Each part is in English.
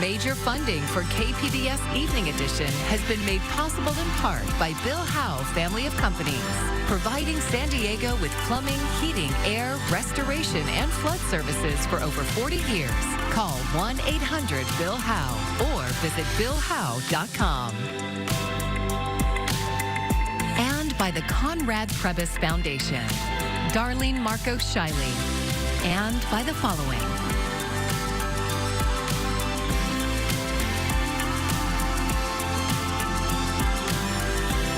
Major funding for KPBS Evening Edition has been made possible in part by Bill Howe Family of Companies, providing San Diego with plumbing, heating, air, restoration, and flood services for over 40 years. Call 1-800-BILL-HOWE or visit BillHowe.com. And by the Conrad Prebys Foundation, Darlene Marcos Shiley, and by the following.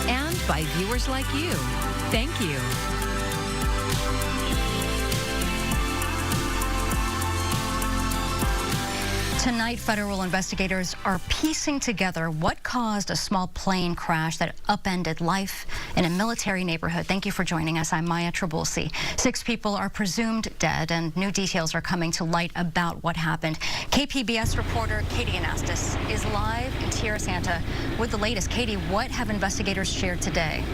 And by viewers like you. Thank you. Tonight, federal investigators are piecing together what caused a small plane crash that upended life in a military neighborhood. Thank you for joining us. I'm Maya Trabulsi. 6 people are presumed dead, and new details are coming to light about what happened. KPBS reporter Katie Anastas is live in Tierra Santa with the latest. Katie, what have investigators shared today?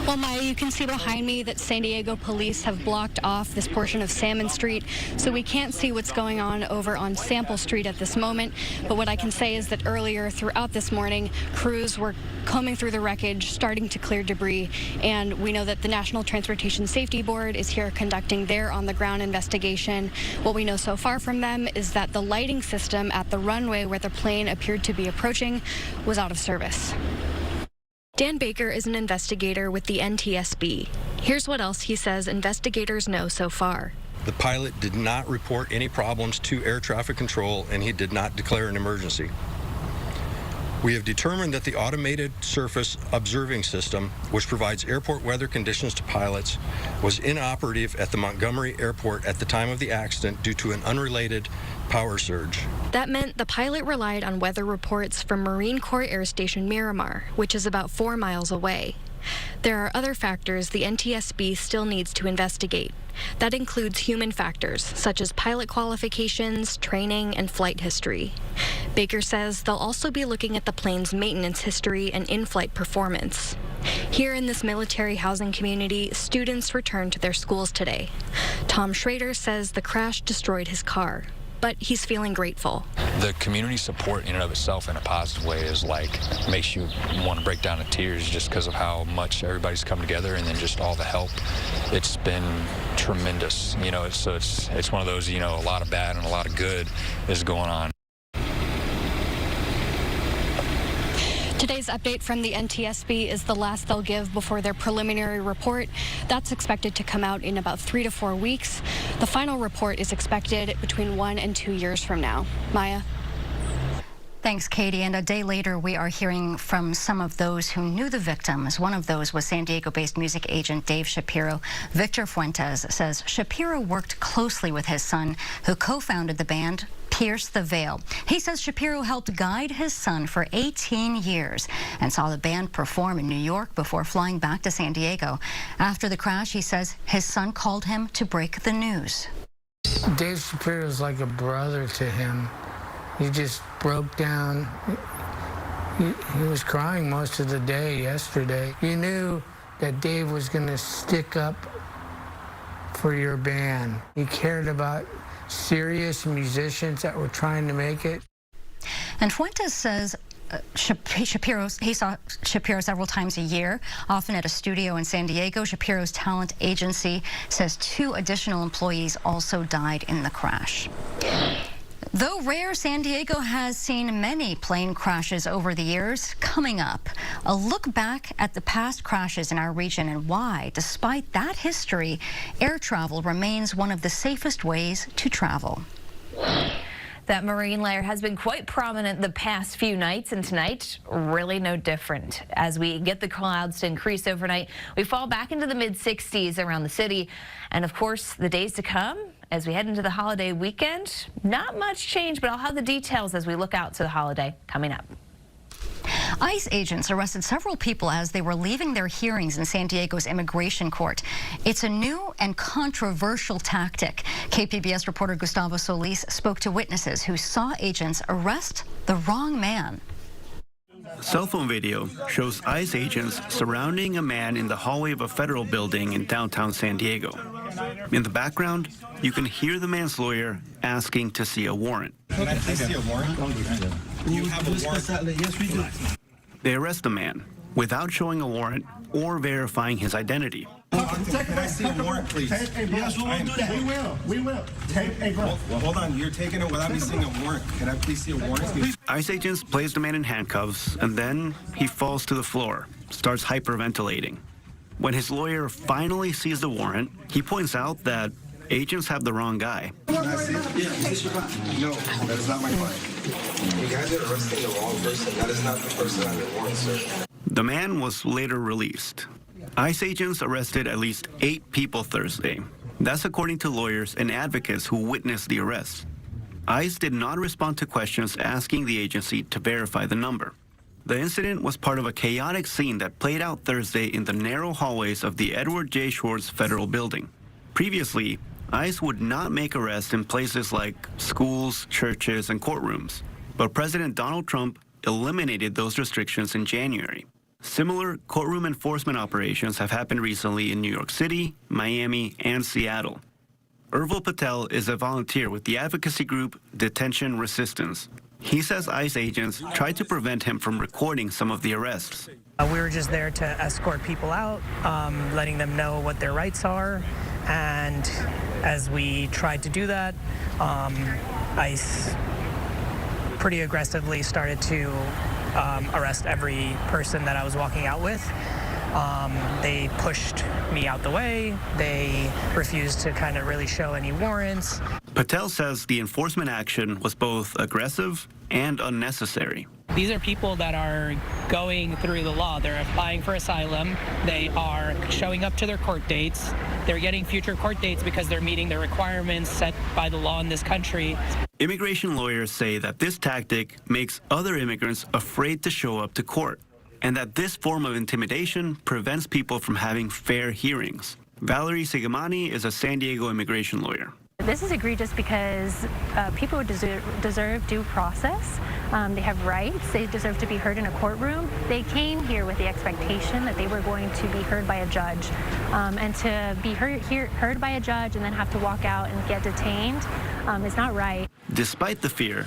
Well, Maya, you can see behind me that San Diego police have blocked off this portion of Salmon Street, so we can't see what's going on over on Sample Street at this moment. But what I can say is that earlier throughout this morning, crews were combing through the wreckage, starting to clear debris, and we know that the National Transportation Safety Board is here conducting their on-the-ground investigation. What we know so far from them is that the lighting system at the runway where the plane appeared to be approaching was out of service. Dan Baker is an investigator with the NTSB. Here's what else he says investigators know so far. The pilot did not report any problems to air traffic control, and he did not declare an emergency. We have determined that the automated surface observing system, which provides airport weather conditions to pilots, was inoperative at the Montgomery Airport at the time of the accident due to an unrelated power surge. That meant the pilot relied on weather reports from Marine Corps Air Station Miramar, which is about 4 miles away. There are other factors the NTSB still needs to investigate. That includes human factors, such as pilot qualifications, training, and flight history. Baker says they'll also be looking at the plane's maintenance history and in-flight performance. Here in this military housing community, students returned to their schools today. Tom Schrader says the crash destroyed his car, but he's feeling grateful. The community support in and of itself in a positive way is makes you want to break down in tears just because of how much everybody's come together, and then just all the help. It's been tremendous, so it's one of those, a lot of bad and a lot of good is going on. Today's update from the NTSB is the last they'll give before their preliminary report. That's expected to come out in about 3 to 4 weeks. The final report is expected between 1 and 2 years from now. Maya? Thanks, Katie. And a day later, we are hearing from some of those who knew the victims. One of those was San Diego-based music agent Dave Shapiro. Victor Fuentes says Shapiro worked closely with his son, who co-founded the band Pierce the Veil. He says Shapiro helped guide his son for 18 years and saw the band perform in New York before flying back to San Diego. After the crash, he says his son called him to break the news. Dave Shapiro is like a brother to him. He just broke down. He was crying most of the day yesterday. You knew that Dave was going to stick up for your band. He cared about serious musicians that were trying to make it. And Fuentes says he saw Shapiro several times a year, often at a studio in San Diego. Shapiro's talent agency says 2 additional employees also died in the crash. Though rare, San Diego has seen many plane crashes over the years. Coming up, a look back at the past crashes in our region and why, despite that history, air travel remains one of the safest ways to travel. That marine layer has been quite prominent the past few nights, and tonight, really no different. As we get the clouds to increase overnight, we fall back into the mid-60s around the city. And of course, the days to come, as we head into the holiday weekend, not much change, but I'll have the details as we look out to the holiday coming up. ICE agents arrested several people as they were leaving their hearings in San Diego's immigration court. It's a new and controversial tactic. KPBS reporter Gustavo Solis spoke to witnesses who saw agents arrest the wrong man. Cell phone video shows ICE agents surrounding a man in the hallway of a federal building in downtown San Diego. In the background, you can hear the man's lawyer asking to see a warrant. Can I please see a warrant? You have a warrant? Yes, we do. They arrest the man without showing a warrant or verifying his identity. Can I see a warrant, please? Yes, we will do that. We will. Take a breath. Well, hold on. You're taking it without me seeing a warrant. Can I please see a warrant? ICE agents place the man in handcuffs, and then he falls to the floor, starts hyperventilating. When his lawyer finally sees the warrant, he points out that agents have the wrong guy. Can I see it? Yeah, is this your client? No, that is not my client. You guys are arresting the wrong person. That is not the person on your warrant, sir. The man was later released. ICE agents arrested at least 8 people Thursday. That's according to lawyers and advocates who witnessed the arrest. ICE did not respond to questions asking the agency to verify the number. The incident was part of a chaotic scene that played out Thursday in the narrow hallways of the Edward J. Schwartz Federal Building. Previously, ICE would not make arrests in places like schools, churches, and courtrooms. But President Donald Trump eliminated those restrictions in January. Similar courtroom enforcement operations have happened recently in New York City, Miami, and Seattle. Urval Patel is a volunteer with the advocacy group Detention Resistance. He says ICE agents tried to prevent him from recording some of the arrests. We were just there to escort people out, letting them know what their rights are. And as we tried to do that, ICE pretty aggressively started to arrest every person that I was walking out with. They pushed me out the way. They refused to kind of really show any warrants. Patel says the enforcement action was both aggressive and unnecessary. These are people that are going through the law. They're applying for asylum. They are showing up to their court dates. They're getting future court dates because they're meeting the requirements set by the law in this country. Immigration lawyers say that this tactic makes other immigrants afraid to show up to court, and that this form of intimidation prevents people from having fair hearings. Valerie Sigamani is a San Diego immigration lawyer. This is egregious because people deserve due process. They have rights. They deserve to be heard in a courtroom. They came here with the expectation that they were going to be heard by a judge. And to be heard by a judge and then have to walk out and get detained is not right. Despite the fear,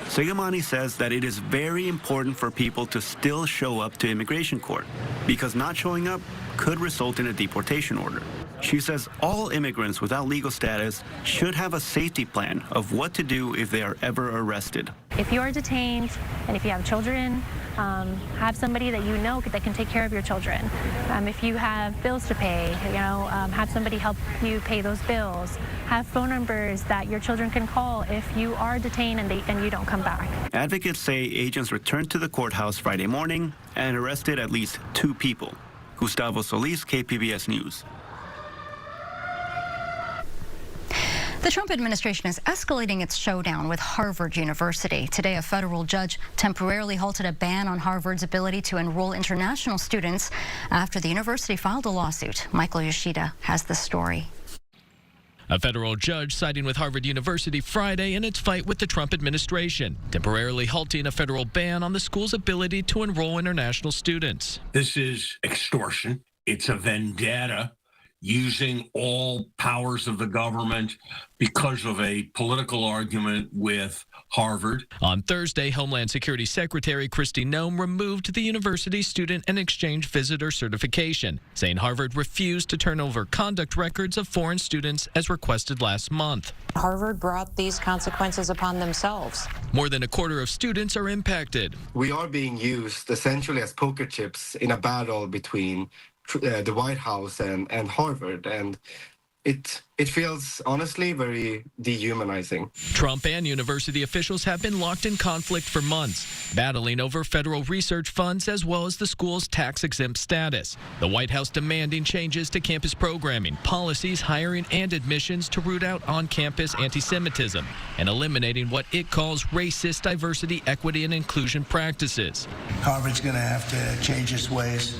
Sigamani says that it is very important for people to still show up to immigration court, because not showing up could result in a deportation order. She says all immigrants without legal status should have a safety plan of what to do if they are ever arrested. If you are detained and if you have children, have somebody that you know that can take care of your children. If you have bills to pay, have somebody help you pay those bills. Have phone numbers that your children can call if you are detained and you don't come back. Advocates say agents returned to the courthouse Friday morning and arrested at least 2 people. Gustavo Solis, KPBS News. The Trump administration is escalating its showdown with Harvard University. Today, a federal judge temporarily halted a ban on Harvard's ability to enroll international students after the university filed a lawsuit. Michael Yoshida has the story. A federal judge siding with Harvard University Friday in its fight with the Trump administration, temporarily halting a federal ban on the school's ability to enroll international students. This is extortion. It's a vendetta using all powers of the government because of a political argument with Harvard. On Thursday, Homeland Security Secretary Kristi Noem removed the university's student and exchange visitor certification, saying Harvard refused to turn over conduct records of foreign students as requested last month. Harvard brought these consequences upon themselves. More than a quarter of students are impacted. We are being used essentially as poker chips in a battle between the White House and Harvard, and it feels honestly very dehumanizing. Trump and university officials have been locked in conflict for months, battling over federal research funds as well as the school's tax-exempt status. The White House demanding changes to campus programming, policies, hiring, and admissions to root out on-campus anti-Semitism and eliminating what it calls racist diversity, equity, and inclusion practices. Harvard's going to have to change its ways.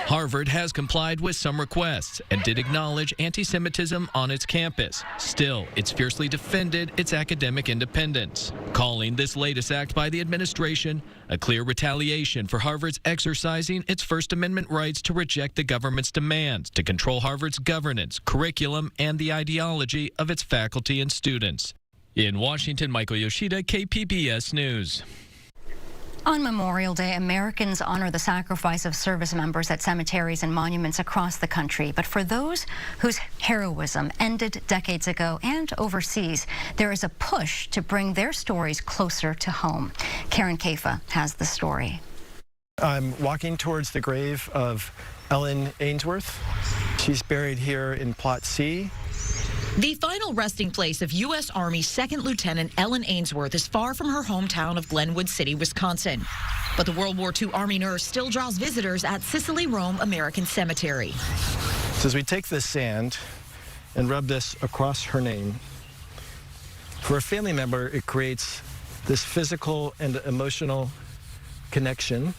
Harvard has complied with some requests and did acknowledge anti-Semitism on its campus. Still, it's fiercely defended its academic independence, calling this latest act by the administration a clear retaliation for Harvard's exercising its First Amendment rights to reject the government's demands to control Harvard's governance, curriculum, and the ideology of its faculty and students. In Washington, Michael Yoshida, KPBS News. On Memorial Day, Americans honor the sacrifice of service members at cemeteries and monuments across the country. But for those whose heroism ended decades ago and overseas, there is a push to bring their stories closer to home. Karen Kafa has the story. I'm walking towards the grave of Ellen Ainsworth. She's buried here in Plot C. The final resting place of U.S. Army 2nd Lieutenant Ellen Ainsworth is far from her hometown of Glenwood City, Wisconsin. But the World War II Army nurse still draws visitors at Cicely Rome American Cemetery. So as we take this sand and rub this across her name, for a family member, it creates this physical and emotional connection.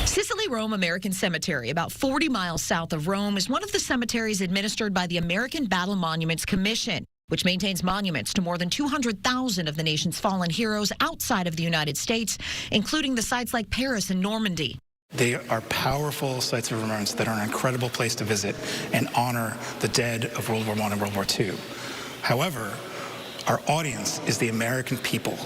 Cicely Rome American Cemetery, about 40 miles south of Rome, is one of the cemeteries administered by the American Battle Monuments Commission, which maintains monuments to more than 200,000 of the nation's fallen heroes outside of the United States, including the sites like Paris and Normandy. They are powerful sites of remembrance that are an incredible place to visit and honor the dead of World War I and World War II. However, our audience is the American people.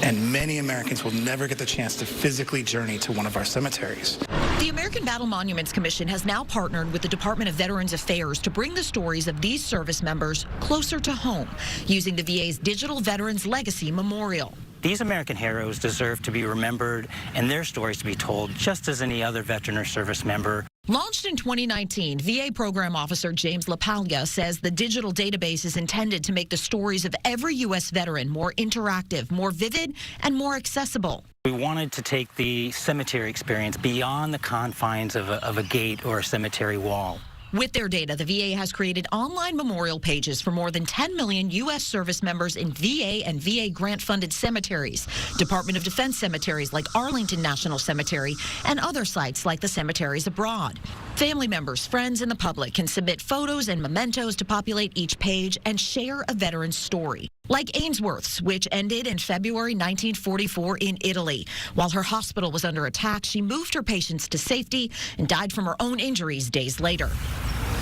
And many Americans will never get the chance to physically journey to one of our cemeteries. The American Battle Monuments Commission has now partnered with the Department of Veterans Affairs to bring the stories of these service members closer to home, using the VA's Digital Veterans Legacy Memorial. These American heroes deserve to be remembered and their stories to be told just as any other veteran or service member. Launched in 2019, VA Program Officer James LaPaglia says the digital database is intended to make the stories of every U.S. veteran more interactive, more vivid, and more accessible. We wanted to take the cemetery experience beyond the confines of a gate or a cemetery wall. With their data, the VA has created online memorial pages for more than 10 million U.S. service members in VA and VA grant-funded cemeteries, Department of Defense cemeteries like Arlington National Cemetery, and other sites like the cemeteries abroad. Family members, friends, and the public can submit photos and mementos to populate each page and share a veteran's story. Like Ainsworth's, which ended in February 1944 in Italy. While her hospital was under attack, she moved her patients to safety and died from her own injuries days later.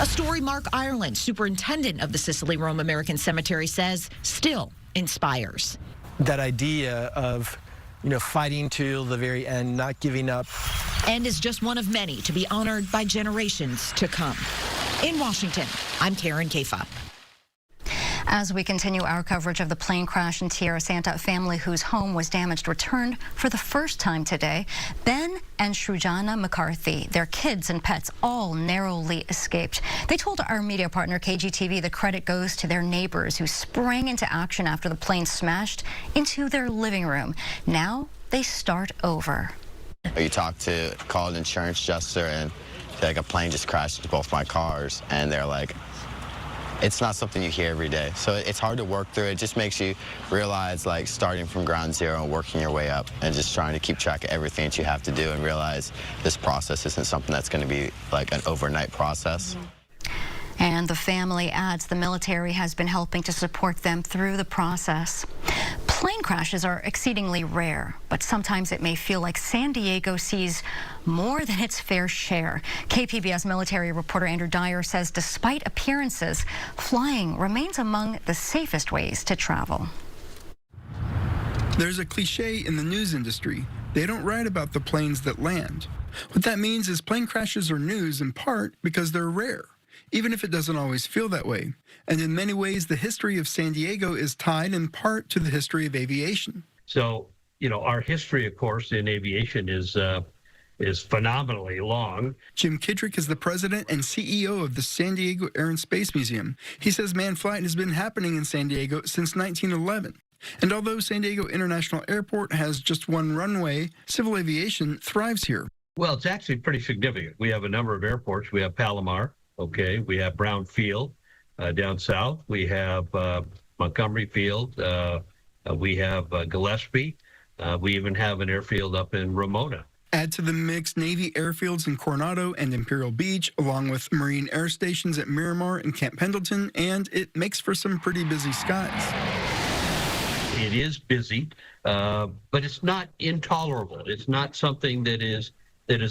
A story Mark Ireland, superintendent of the Cicely Rome American Cemetery, says still inspires. That idea of, fighting till the very end, not giving up. And is just one of many to be honored by generations to come. In Washington, I'm Karen Kafa. As we continue our coverage of the plane crash in Tierra Santa, a family whose home was damaged returned for the first time today. Ben and Shrujana McCarthy, their kids and pets, all narrowly escaped. They told our media partner KGTV the credit goes to their neighbors who sprang into action after the plane smashed into their living room. Now they start over. You call an insurance adjuster, and like a plane just crashed into both my cars, and they're like, it's not something you hear every day. So it's hard to work through. It just makes you realize, like, starting from ground zero and working your way up and just trying to keep track of everything that you have to do and realize this process isn't something that's going to be like an overnight process. And the family adds the military has been helping to support them through the process. Plane crashes are exceedingly rare, but sometimes it may feel like San Diego sees more than its fair share. KPBS military reporter Andrew Dyer says despite appearances, flying remains among the safest ways to travel. There's a cliche in the news industry. They don't write about the planes that land. What that means is plane crashes are news in part because they're rare, even if it doesn't always feel that way. And in many ways, the history of San Diego is tied in part to the history of aviation. So, our history, of course, in aviation is phenomenally long. Jim Kidrick is the president and CEO of the San Diego Air and Space Museum. He says manned flight has been happening in San Diego since 1911. And although San Diego International Airport has just one runway, civil aviation thrives here. Well, it's actually pretty significant. We have a number of airports. We have Palomar. Okay, we have Brown Field down south. We have Montgomery Field. We have Gillespie. We even have an airfield up in Ramona. Add to the mix Navy airfields in Coronado and Imperial Beach, along with Marine air stations at Miramar and Camp Pendleton, and it makes for some pretty busy skies. It is busy, but it's not intolerable. It's not something that is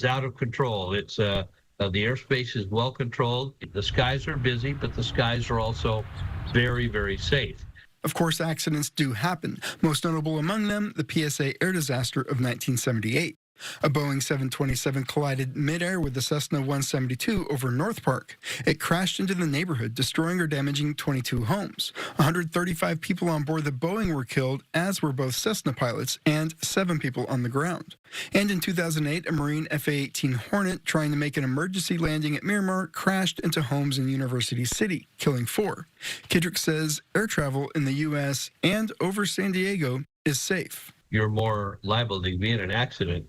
out of control. It's the airspace is well controlled. The skies are busy, but the skies are also very, very safe. Of course, accidents do happen, most notable among them the PSA air disaster of 1978. A Boeing 727 collided midair with the Cessna 172 over North Park. It crashed into the neighborhood, destroying or damaging 22 homes. 135 people on board the Boeing were killed, as were both Cessna pilots, and 7 people on the ground. And in 2008, a Marine F-A-18 Hornet trying to make an emergency landing at Miramar crashed into homes in University City, killing 4. Kidrick says air travel in the U.S. and over San Diego is safe. You're more liable to be in an accident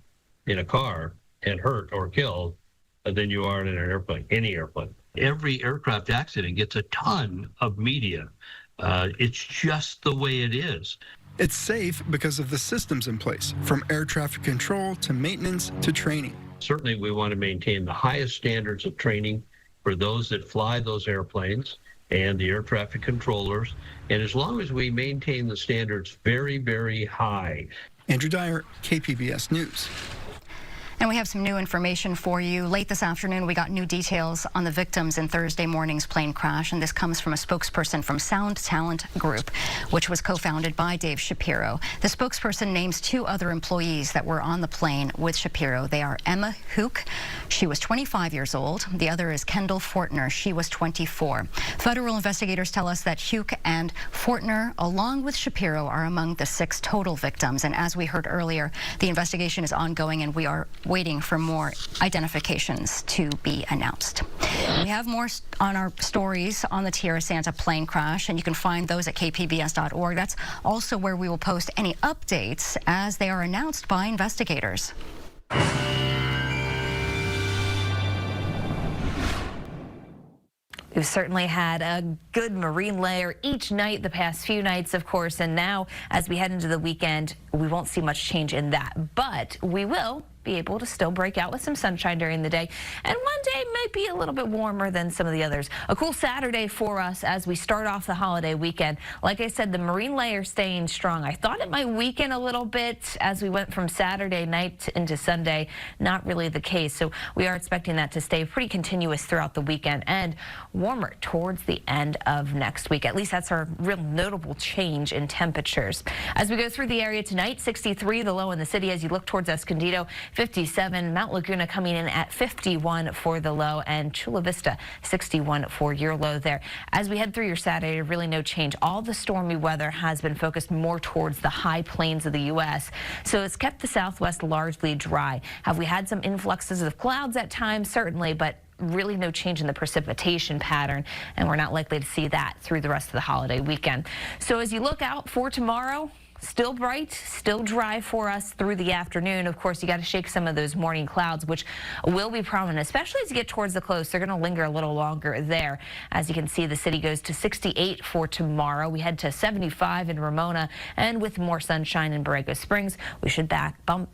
in a car and hurt or killed than you are in an airplane, any airplane. Every aircraft accident gets a ton of media. It's just the way it is. It's safe because of the systems in place, from air traffic control to maintenance to training. Certainly we want to maintain the highest standards of training for those that fly those airplanes and the air traffic controllers. And as long as we maintain the standards very, very high. Andrew Dyer, KPBS News. And we have some new information for you. Late this afternoon, we got new details on the victims in Thursday morning's plane crash, and this comes from a spokesperson from Sound Talent Group, which was co-founded by Dave Shapiro. The spokesperson names 2 other employees that were on the plane with Shapiro. They are Emma Hook. She was 25 years old. The other is Kendall Fortner. She was 24. Federal investigators tell us that Hook and Fortner, along with Shapiro, are among the 6 total victims. And as we heard earlier, the investigation is ongoing, and we are waiting for more identifications to be announced. We have more on our stories on the Tierra Santa plane crash, and you can find those at kpbs.org. That's also where we will post any updates as they are announced by investigators. We've certainly had a good marine layer each night the past few nights, of course, and now as we head into the weekend, we won't see much change in that, but we will be able to still break out with some sunshine during the day, and one day might be a little bit warmer than some of the others. A cool Saturday for us as we start off the holiday weekend. Like I said, the marine layer staying strong. I thought it might weaken a little bit as we went from Saturday night into Sunday. Not really the case, so we are expecting that to stay pretty continuous throughout the weekend and warmer towards the end of next week. At least that's our real notable change in temperatures. As we go through the area tonight, 63 the low in the city as you look towards Escondido. 57, Mount Laguna coming in at 51 for the low, and Chula Vista 61 for your low there. As we head through your Saturday, really no change. All the stormy weather has been focused more towards the high plains of the U.S., so it's kept the Southwest largely dry. Have we had some influxes of clouds at times? Certainly, but really no change in the precipitation pattern, and we're not likely to see that through the rest of the holiday weekend. So as you look out for tomorrow, still bright, still dry for us through the afternoon. Of course, you got to shake some of those morning clouds, which will be prominent, especially as you get towards the close. They're going to linger a little longer there. As you can see, the city goes to 68 for tomorrow. We head to 75 in Ramona, and with more sunshine in Borrego Springs, we should bump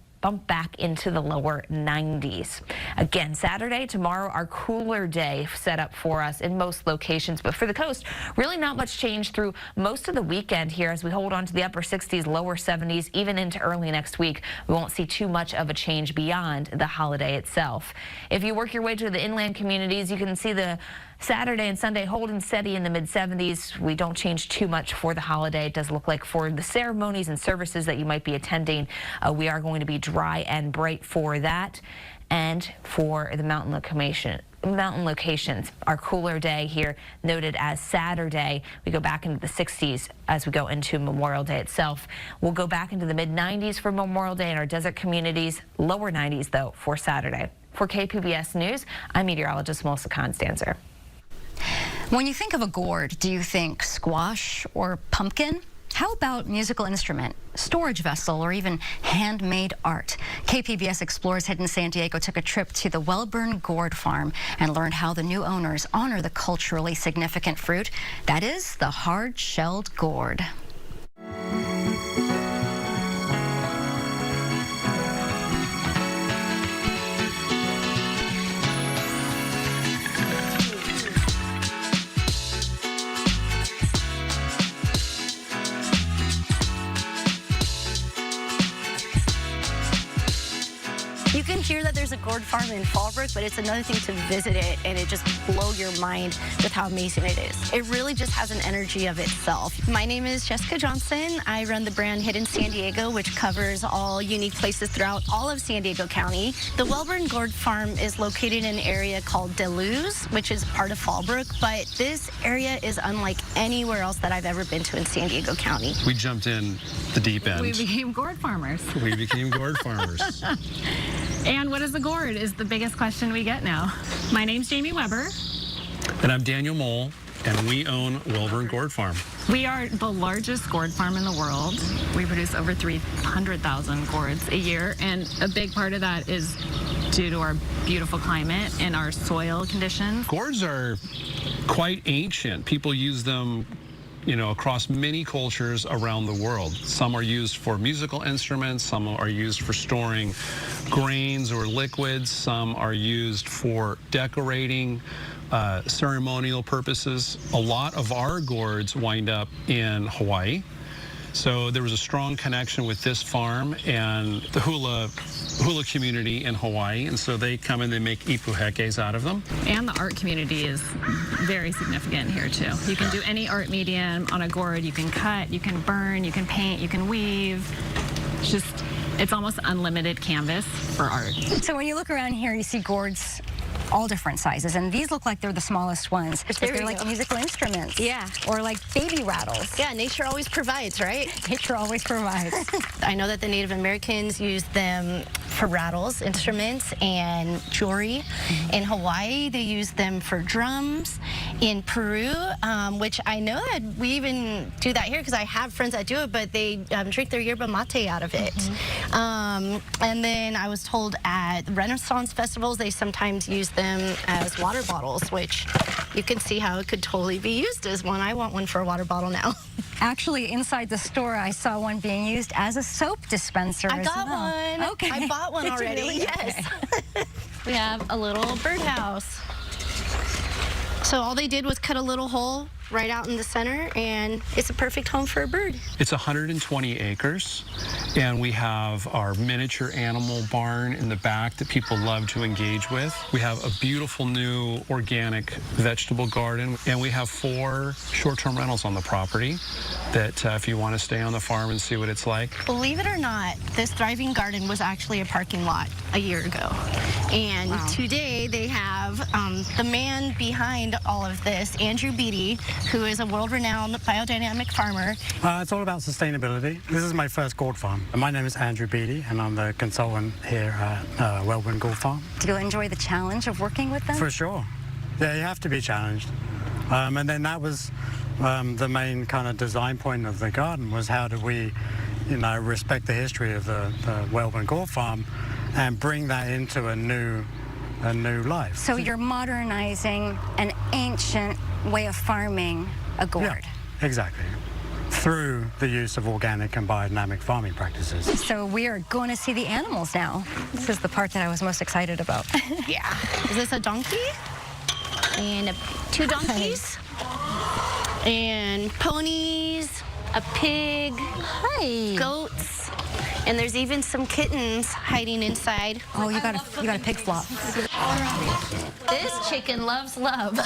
back into the lower 90s. Again, Saturday, tomorrow, our cooler day set up for us in most locations. But for the coast, really not much change through most of the weekend here as we hold on to the upper 60s, lower 70s, even into early next week. We won't see too much of a change beyond the holiday itself. If you work your way to the inland communities, you can see the Saturday and Sunday holding steady in the mid-70s. We don't change too much for the holiday. It does look like for the ceremonies and services that you might be attending, we are going to be dry and bright for that. And for the mountain locations, our cooler day here noted as Saturday. We go back into the 60s as we go into Memorial Day itself. We'll go back into the mid-90s for Memorial Day in our desert communities, lower 90s though for Saturday. For KPBS News, I'm meteorologist Melissa Constanzer. When you think of a gourd, do you think squash or pumpkin? How about musical instrument, storage vessel, or even handmade art? KPBS Explorers Hidden San Diego took a trip to the Wellburn Gourd Farm and learned how the new owners honor the culturally significant fruit, that is, the hard-shelled gourd. there's a gourd farm in Fallbrook, but it's another thing to visit it and it just blow your mind with how amazing it is. It really just has an energy of itself. My name is Jessica Johnson. I run the brand Hidden San Diego, which covers all unique places throughout all of San Diego County. The Wellborn Gourd Farm is located in an area called Deluz, which is part of Fallbrook, but this area is unlike anywhere else that I've ever been to in San Diego County. We jumped in the deep end. We became gourd farmers. We became gourd farmers. And what is a gourd is the biggest question we get now. My name's Jamie Weber. And I'm Daniel Mole, and we own Wellborn Gourd Farm. We are the largest gourd farm in the world. We produce over 300,000 gourds a year, and a big part of that is due to our beautiful climate and our soil conditions. Gourds are quite ancient. People use them, across many cultures around the world. Some are used for musical instruments, some are used for storing grains or liquids, some are used for decorating, ceremonial purposes. A lot of our gourds wind up in Hawaii. So there was a strong connection with this farm and the hula community in Hawaii, and so they come and they make ipuhekes out of them. And the art community is very significant here too. You can do any art medium on a gourd. You can cut, you can burn, you can paint, you can weave. It's almost unlimited canvas for art. So when you look around here, you see gourds all different sizes, and these look like they're the smallest ones. They're like musical instruments. Yeah. Or like baby rattles. Yeah, nature always provides, right? Nature always provides. I know that the Native Americans use them for rattles, instruments, and jewelry. In Hawaii, they use them for drums. In Peru, which I know that we even do that here because I have friends that do it, but they drink their yerba mate out of it. And then I was told at Renaissance festivals, they sometimes use them as water bottles, which you can see how it could totally be used as one. I want one for a water bottle now. Actually, inside the store, I saw one being used as a soap dispenser. I got one. Okay. I bought one already. Really? Yes. We have a little birdhouse. So all they did was cut a little hole right out in the center, and it's a perfect home for a bird. It's 120 acres, and we have our miniature animal barn in the back that people love to engage with. We have a beautiful new organic vegetable garden, and we have 4 short-term rentals on the property that if you want to stay on the farm and see what it's like. Believe it or not, this thriving garden was actually a parking lot a year ago. And today they have the man behind all of this, Andrew Beatty, who is a world-renowned biodynamic farmer. It's all about sustainability. This is my first gourd farm. My name is Andrew Beatty, and I'm the consultant here at Wellborn Gourd Farm. Do you enjoy the challenge of working with them? For sure. Yeah, you have to be challenged. And then that was the main kind of design point of the garden, was how do we, respect the history of the Wellborn Gourd Farm and bring that into a new life. So you're modernizing an ancient way of farming a gourd. Yeah, exactly. Through the use of organic and biodynamic farming practices. So we are going to see the animals now. This is the part that I was most excited about. Yeah. Is this a donkey? And 2 donkeys? And ponies, a pig, goats, and there's even some kittens hiding inside. Oh, you got a pig flop. This chicken loves love.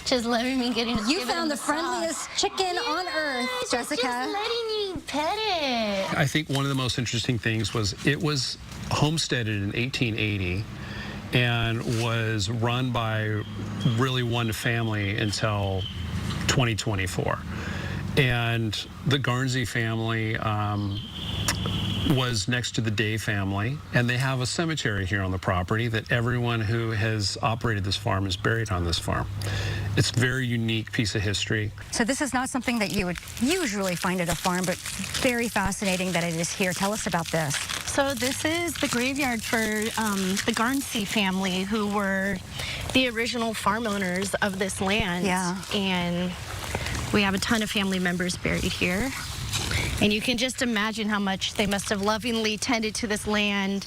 Just letting me get in. You found the friendliest chicken on earth, Jessica. Just letting you pet it. I think one of the most interesting things was it was homesteaded in 1880 and was run by really one family until 2024. And the Garnsey family was next to the Day family, and they have a cemetery here on the property that everyone who has operated this farm is buried on this farm. It's a very unique piece of history. So this is not something that you would usually find at a farm, but very fascinating that it is here. Tell us about this. So this is the graveyard for the Garnsey family, who were the original farm owners of this land. Yeah. And we have a ton of family members buried here. And you can just imagine how much they must have lovingly tended to this land,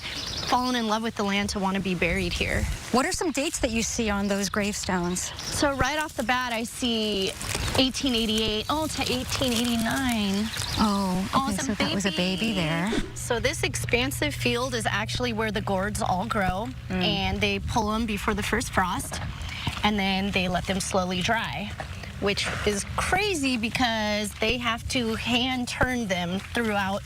fallen in love with the land to want to be buried here. What are some dates that you see on those gravestones? So right off the bat, I see 1888 to 1889. Oh, okay, it's a so that was a baby there. So this expansive field is actually where the gourds all grow, and they pull them before the first frost, and then they let them slowly dry, which is crazy because they have to hand turn them throughout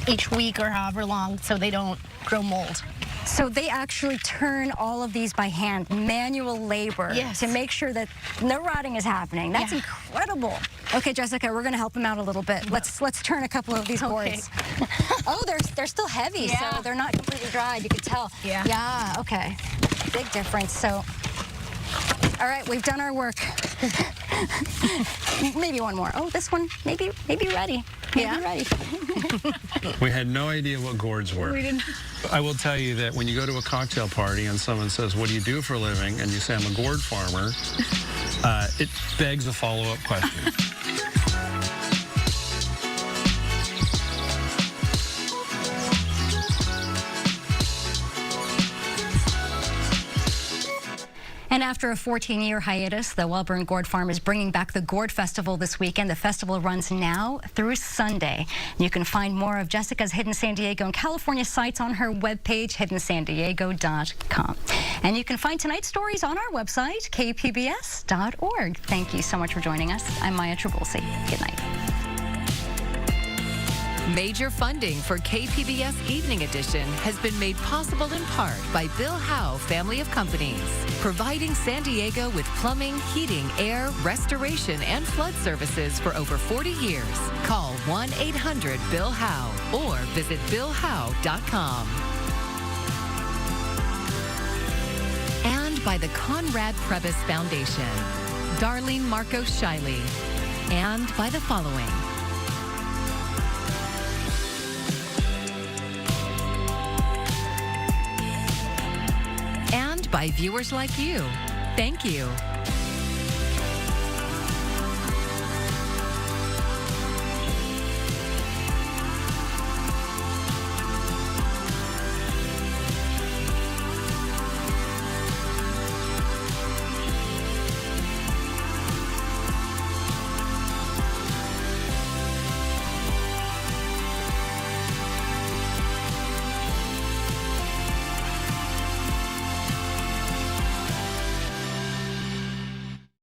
each week or however long so they don't grow mold. So they actually turn all of these by hand, manual labor, to make sure that no rotting is happening. That's incredible. Okay, Jessica, we're going to help them out a little bit. Let's turn a couple of these gourds. Oh, they're still heavy, so they're not completely dried. You could tell. Yeah. Okay. Big difference. So, all right, we've done our work. Maybe one more. Oh, this one, maybe ready. Maybe ready. We had no idea what gourds were. We didn't. I will tell you that when you go to a cocktail party and someone says, "What do you do for a living?" and you say, "I'm a gourd farmer," it begs a follow-up question. And after a 14-year hiatus, the Wellborn Gourd Farm is bringing back the Gourd Festival this weekend. The festival runs now through Sunday. You can find more of Jessica's Hidden San Diego and California sites on her webpage, hiddensandiego.com. And you can find tonight's stories on our website, kpbs.org. Thank you so much for joining us. I'm Maya Trabulsi. Good night. Major funding for KPBS Evening Edition has been made possible in part by Bill Howe Family of Companies, providing San Diego with plumbing, heating, air, restoration, and flood services for over 40 years. Call 1-800-BILL-HOWE or visit BillHowe.com. And by the Conrad Prebys Foundation, Darlene Marcos Shiley, and by the following: by viewers like you. Thank you.